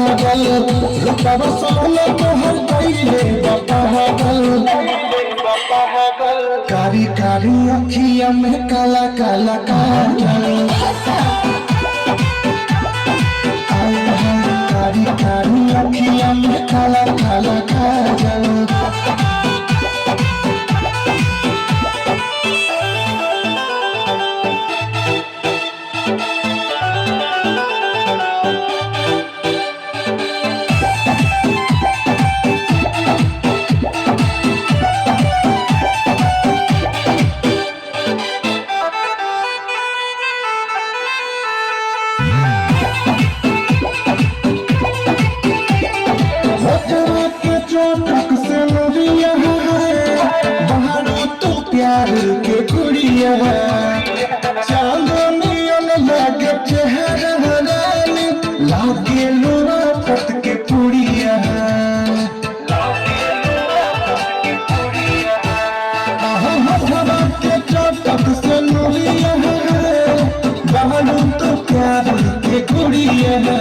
पागल रूपवा सोहला तोहर कइले पागल कारी कारी अखिया में काला काला काजल कारी कारी अखिया में काला काला काजल प्यार के कुड़िया चांदनियन लागे चेहरा रानी लागे लुआ पत के पुड़िया हवा के चटक से नुरिया बहलू तो प्यार के कुड़िया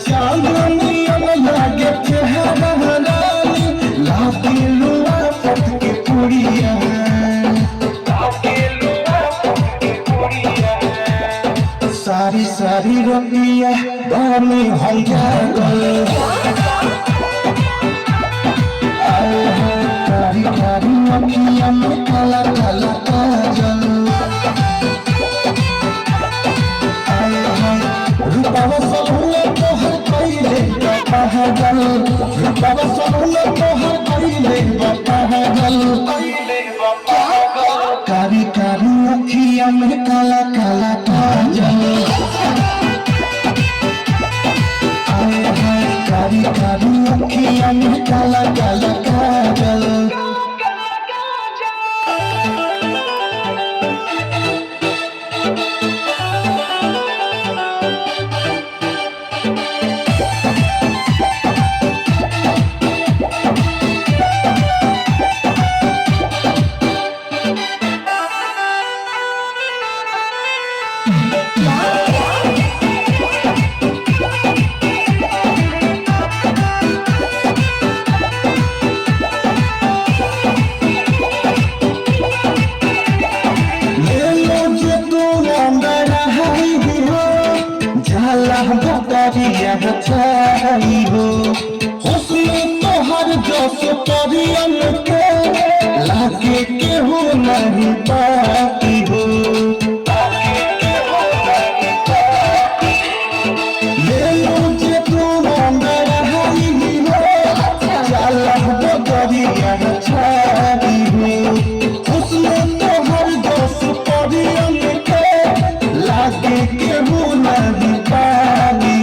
चांदनियन लागे चेहरा रानी लागे लुआ पत के पुड़िया सारी सारी रतिया बानी हम जागल कारी कारी अखिया में काला काला काजल रूपवा सोहला तोहर कइले पागल रूपवा सोहला तोहर कइले पागल कारी कारी अखिया में काला काला काजल कारी कारी अखिया में काला काला काजल चाहिए हो हुस्न तोहर जस परियन के लागे के हो नहीं पाती हो ले लो जे तू अंदर हाई हो चला बदरिया छाई हो हुस्न तोहर जस परियन के लागे के हो नहीं पाती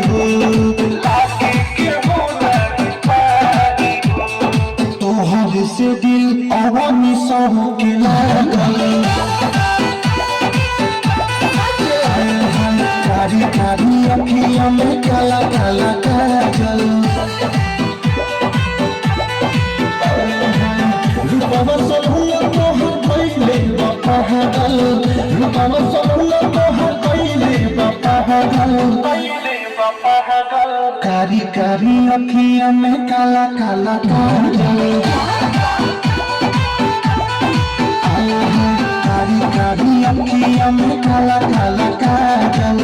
से दिल अवानी सब के लागल कारी कारी अखिया में काला काला काजल रूपवा सोहला तोहर कइले पागल रूपवा सोहला तोहर कइले पागल कारी कारी अखिया में काला काला काजल कारी कारी अखिया में काला काला काजल